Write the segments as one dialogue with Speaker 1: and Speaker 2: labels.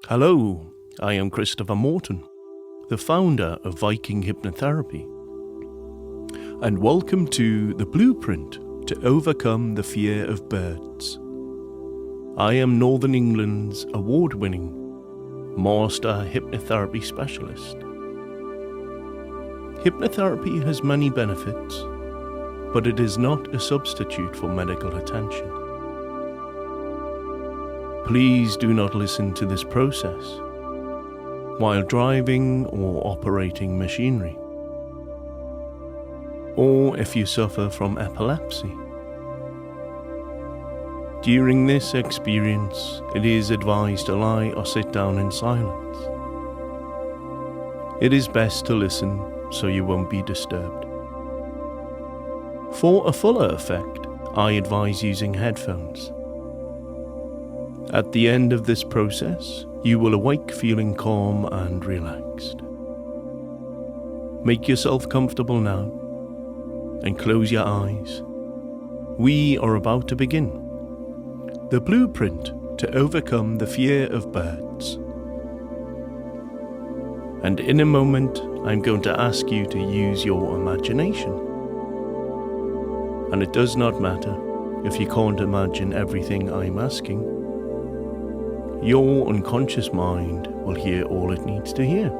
Speaker 1: Hello, I am Christopher Morton, the founder of Viking Hypnotherapy, and welcome to the blueprint to overcome the fear of birds. I am Northern England's award-winning Master Hypnotherapy Specialist. Hypnotherapy has many benefits, but it is not a substitute for medical attention. Please do not listen to this process while driving or operating machinery, or if you suffer from epilepsy. During this experience, it is advised to lie or sit down in silence. It is best to listen so you won't be disturbed. For a fuller effect, I advise using headphones. At the end of this process, you will awake feeling calm and relaxed. Make yourself comfortable now and close your eyes. We are about to begin the blueprint to overcome the fear of birds. And in a moment, I'm going to ask you to use your imagination. And it does not matter if you can't imagine everything I'm asking. Your unconscious mind will hear all it needs to hear.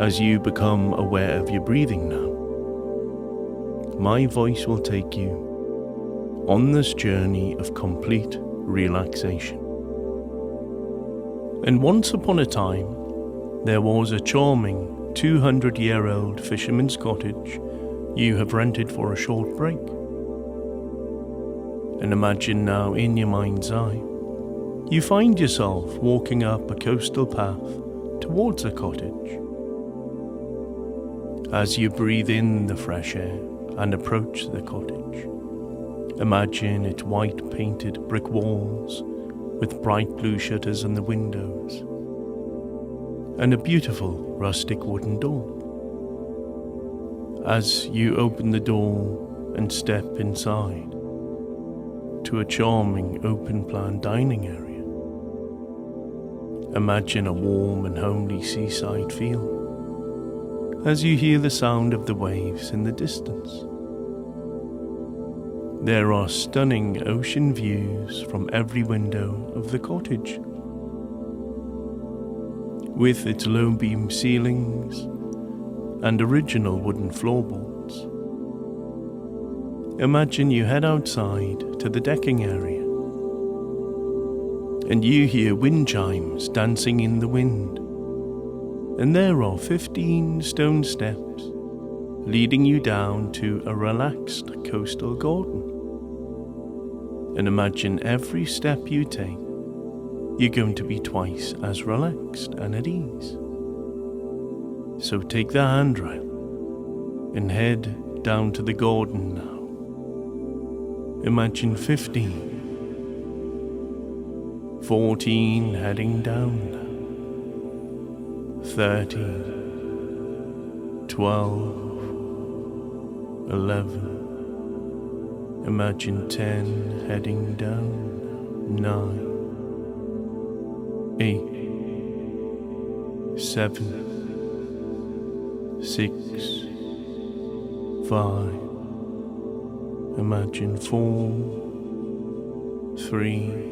Speaker 1: As you become aware of your breathing now, my voice will take you on this journey of complete relaxation. And once upon a time, there was a charming 200-year-old fisherman's cottage you have rented for a short break. And imagine now in your mind's eye, you find yourself walking up a coastal path towards a cottage. As you breathe in the fresh air and approach the cottage, imagine its white painted brick walls with bright blue shutters on the windows and a beautiful rustic wooden door. As you open the door and step inside to a charming open-plan dining area, imagine a warm and homely seaside feel as you hear the sound of the waves in the distance. There are stunning ocean views from every window of the cottage, with its low-beam ceilings and original wooden floorboards. Imagine you head outside to the decking area, and you hear wind chimes dancing in the wind, and there are 15 stone steps leading you down to a relaxed coastal garden. And imagine every step you take, you're going to be twice as relaxed and at ease. So take the handrail and head down to the garden now. Imagine 15, 14 heading down now, 13, 12, 11, imagine 10 heading down, 9, 8, 7, 6, 5, imagine 4, 3,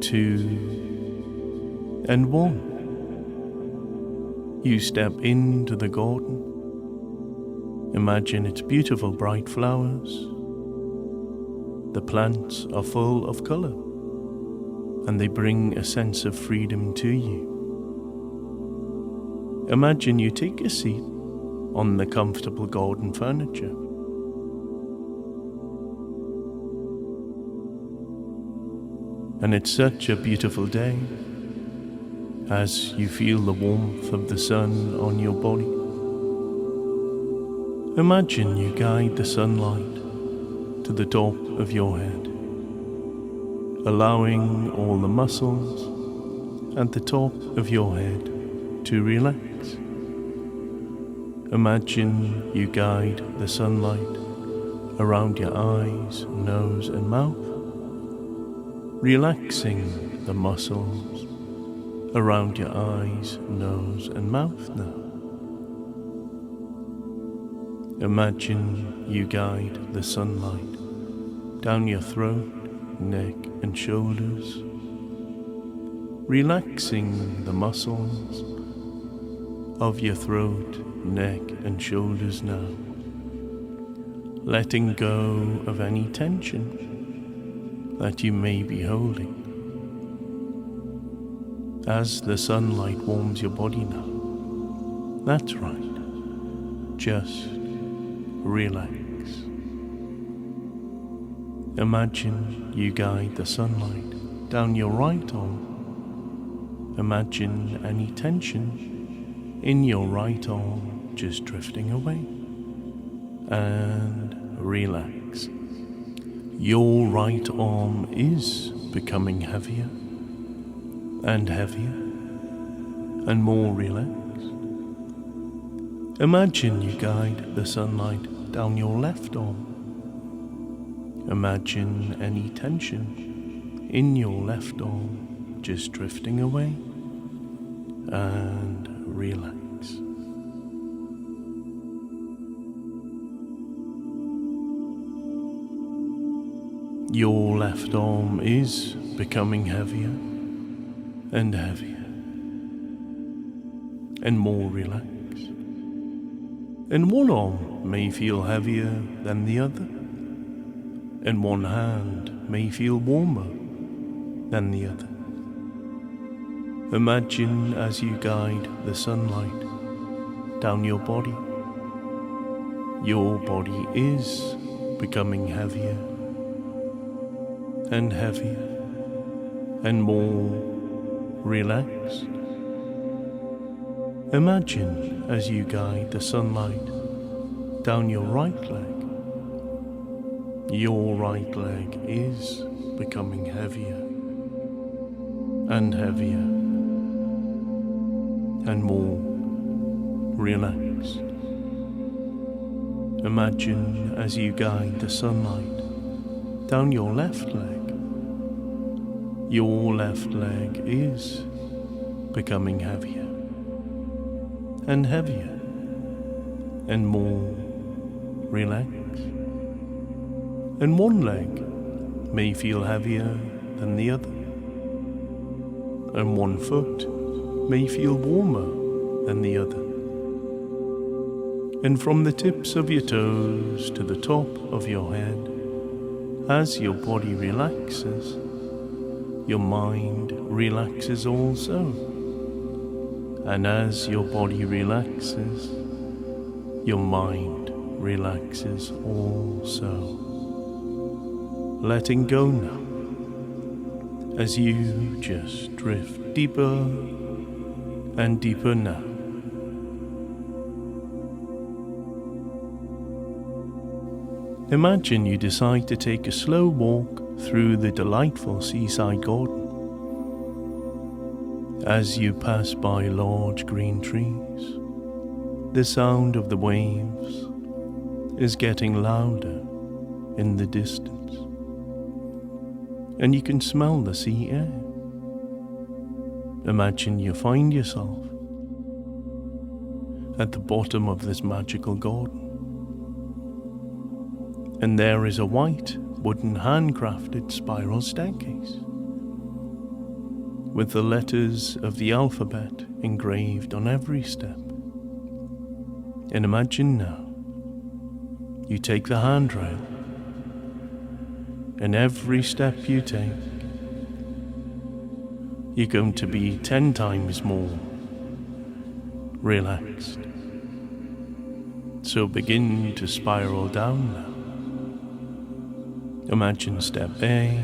Speaker 1: 2, and 1. You step into the garden. Imagine its beautiful bright flowers. The plants are full of colour, and they bring a sense of freedom to you. Imagine you take a seat on the comfortable garden furniture. And it's such a beautiful day as you feel the warmth of the sun on your body. Imagine you guide the sunlight to the top of your head, allowing all the muscles at the top of your head to relax. Imagine you guide the sunlight around your eyes, nose and mouth, relaxing the muscles around your eyes, nose and mouth now. Imagine you guide the sunlight down your throat, neck and shoulders, relaxing the muscles of your throat, neck and shoulders now, letting go of any tension that you may be holding. As the sunlight warms your body now, that's right, just relax. Imagine you guide the sunlight down your right arm. Imagine any tension in your right arm just drifting away. And relax. Your right arm is becoming heavier and heavier and more relaxed. Imagine you guide the sunlight down your left arm. Imagine any tension in your left arm just drifting away and relax. Your left arm is becoming heavier and heavier and more relaxed. And one arm may feel heavier than the other, and one hand may feel warmer than the other. Imagine as you guide the sunlight down your body is becoming heavier and heavier and more relaxed. Imagine as you guide the sunlight down your right leg is becoming heavier and heavier and more relaxed. Imagine as you guide the sunlight down your left leg is becoming heavier and heavier and more relaxed. And one leg may feel heavier than the other, and one foot may feel warmer than the other. And from the tips of your toes to the top of your head, as your body relaxes, your mind relaxes also. And as your body relaxes, your mind relaxes also. Letting go now, as you just drift deeper and deeper now. Imagine you decide to take a slow walk through the delightful seaside garden. As you pass by large green trees, the sound of the waves is getting louder in the distance, and you can smell the sea air. Imagine you find yourself at the bottom of this magical garden, and there is a white wooden handcrafted spiral staircase with the letters of the alphabet engraved on every step. And imagine now you take the handrail, and every step you take, you're going to be 10 times more relaxed. So begin to spiral down now. Imagine step A,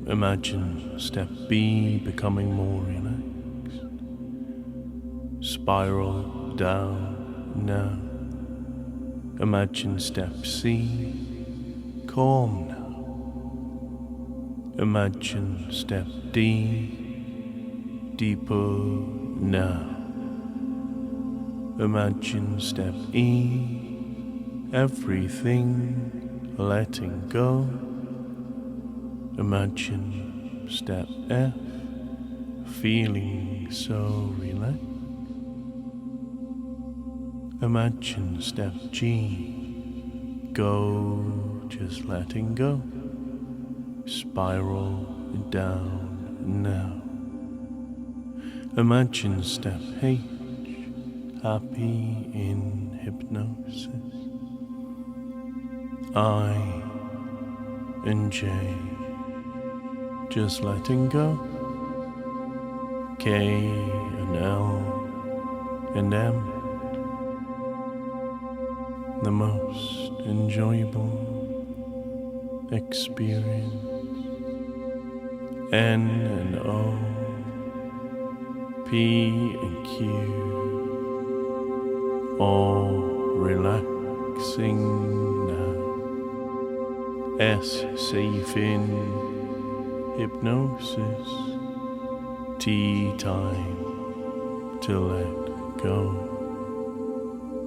Speaker 1: imagine step B becoming more relaxed. Spiral down now. Imagine step C, calm now. Imagine step D, deeper now. Imagine step E, everything letting go Imagine step F, feeling so relaxed. Imagine step G, go, just letting go. Spiral down now. Imagine step H, happy in hypnosis. I and J, just letting go. K and L and M, the most enjoyable experience. N and O, P and Q, all relaxing now. S safe in hypnosis. T time to let go.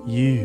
Speaker 1: U